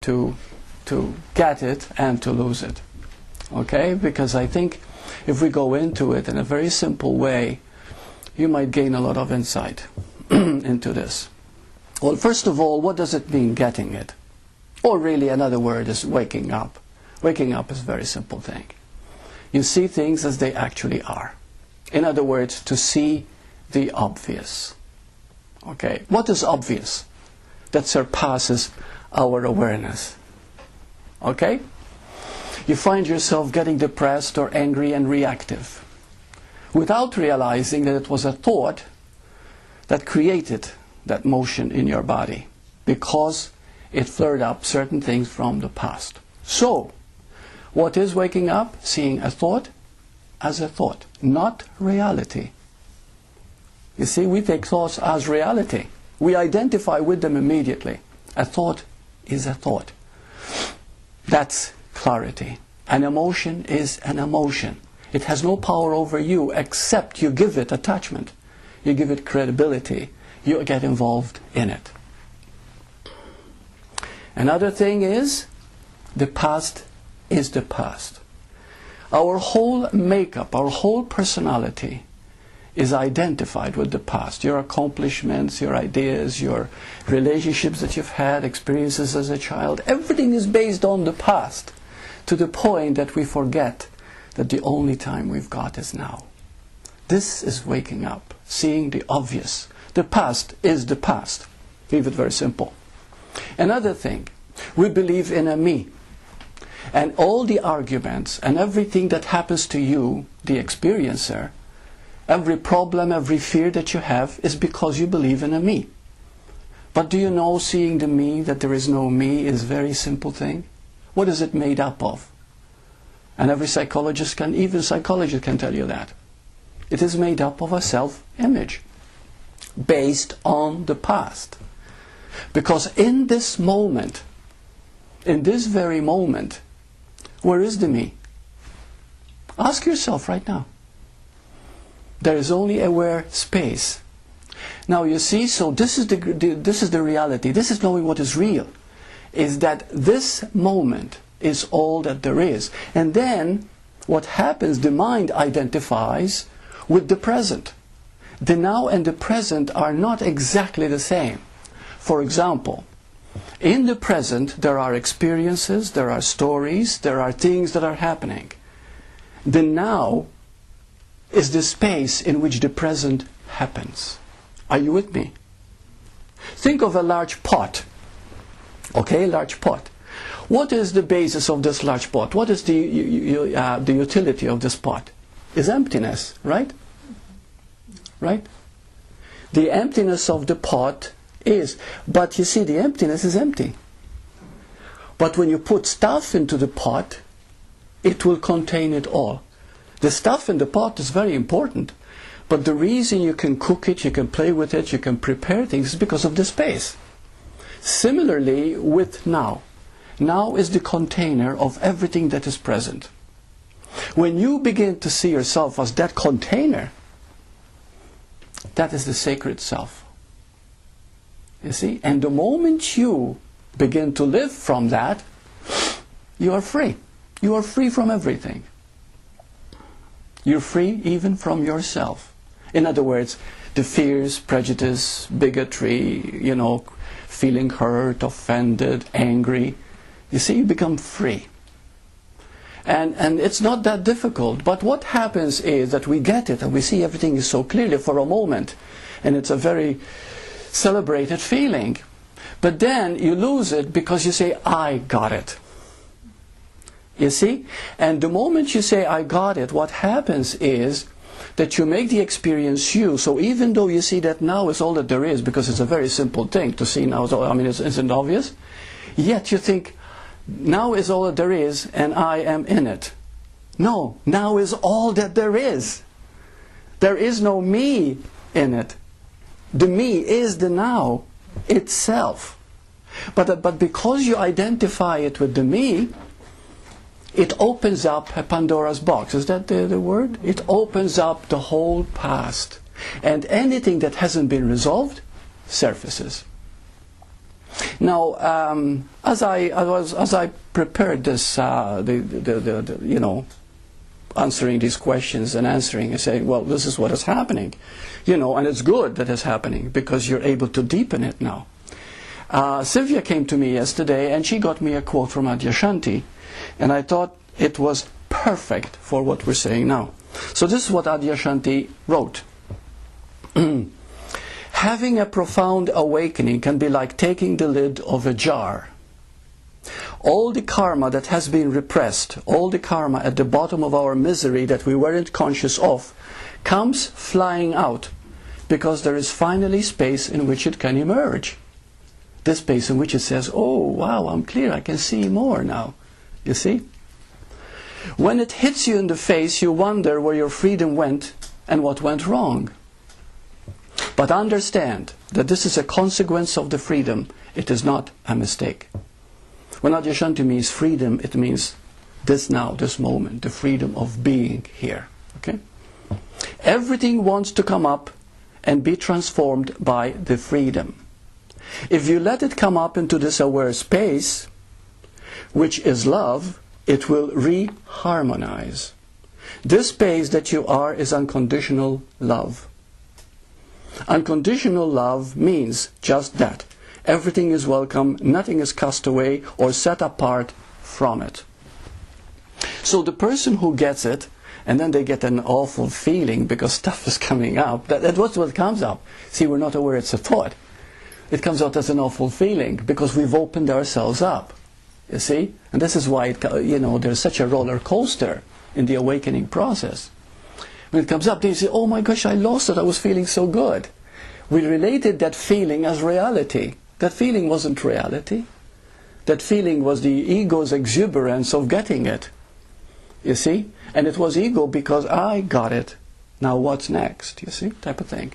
to get it and to lose it. Okay? Because I think if we go into it in a very simple way, you might gain a lot of insight into this. Well, first of all, what does it mean, getting it? Or really another word is waking up. Waking up is a very simple thing. You see things as they actually are. In other words, to see the obvious. Okay? What is obvious that surpasses our awareness? Okay? You find yourself getting depressed or angry and reactive without realizing that it was a thought that created that motion in your body because it flared up certain things from the past. So, what is waking up? Seeing a thought as a thought, not reality. You see, we take thoughts as reality. We identify with them immediately. A thought is a thought. That's clarity. An emotion is an emotion. It has no power over you except you give it attachment. You give it credibility. You get involved in it. Another thing is, the past is the past. Our whole makeup, our whole personality is identified with the past. Your accomplishments, your ideas, your relationships that you've had, experiences as a child, everything is based on the past, to the point that we forget that the only time we've got is now. This is waking up, seeing the obvious. The past is the past. Leave it very simple. Another thing, we believe in a me. And all the arguments and everything that happens to you, the experiencer, every problem, every fear that you have is because you believe in a me. But do you know, seeing the me, that there is no me, is a very simple thing? What is it made up of? And every psychologist can, even psychologists can tell you that. It is made up of a self-image based on the past. Because in this moment, in this very moment, where is the me? Ask yourself right now. There is only aware space. Now you see, so this is the reality. This is knowing what is real. Is that this moment is all that there is. And then what happens, the mind identifies with the present. The now and the present are not exactly the same. For example, in the present there are experiences, there are stories, there are things that are happening. The now is the space in which the present happens. Are you with me? Think of a large pot. Okay, large pot. What is the basis of this large pot? What is the utility of this pot? Is emptiness, right? Right? The emptiness of the pot is, but you see, the emptiness is empty. But when you put stuff into the pot, it will contain it all. The stuff in the pot is very important, but the reason you can cook it, you can play with it, you can prepare things is because of the space. Similarly with now. Now is the container of everything that is present. When you begin to see yourself as that container, that is the sacred self. You see? And the moment you begin to live from that, you are free. You are free from everything. You're free even from yourself. In other words, the fears, prejudice, bigotry, feeling hurt, offended, angry. You see, you become free. And it's not that difficult. But what happens is that we get it and we see everything is so clearly for a moment. And it's a very celebrated feeling. But then you lose it because you say, I got it. You see? And the moment you say, I got it, what happens is that you make the experience you. So even though you see that now is all that there is, because it's a very simple thing to see now, isn't obvious? Yet you think, now is all that there is, and I am in it. No, now is all that there is. There is no me in it. The me is the now itself. But because you identify it with the me, it opens up a Pandora's box. Is that the word? It opens up the whole past. And anything that hasn't been resolved surfaces. Now, as I prepared this, answering these questions and answering and saying, well, this is what is happening, and it's good that it's happening because you're able to deepen it now. Sylvia came to me yesterday and she got me a quote from Adyashanti, and I thought it was perfect for what we're saying now. So this is what Adyashanti wrote. Having a profound awakening can be like taking the lid of a jar. All the karma that has been repressed, all the karma at the bottom of our misery that we weren't conscious of, comes flying out because there is finally space in which it can emerge. The space in which it says, oh wow, I'm clear, I can see more now. You see? When it hits you in the face, you wonder where your freedom went and what went wrong. But understand that this is a consequence of the freedom. It is not a mistake. When Adyashanti means freedom, it means this now, this moment, the freedom of being here. Okay? Everything wants to come up and be transformed by the freedom. If you let it come up into this aware space, which is love, it will re-harmonize. This space that you are is unconditional love. Unconditional love means just that. Everything is welcome, nothing is cast away or set apart from it. So the person who gets it, and then they get an awful feeling because stuff is coming up, that's what comes up. See, we're not aware it's a thought. It comes out as an awful feeling because we've opened ourselves up. You see? And this is why, there's such a roller coaster in the awakening process. When it comes up, they say, oh my gosh, I lost it, I was feeling so good. We related that feeling as reality. That feeling wasn't reality. That feeling was the ego's exuberance of getting it. You see? And it was ego because I got it. Now what's next? You see? Type of thing.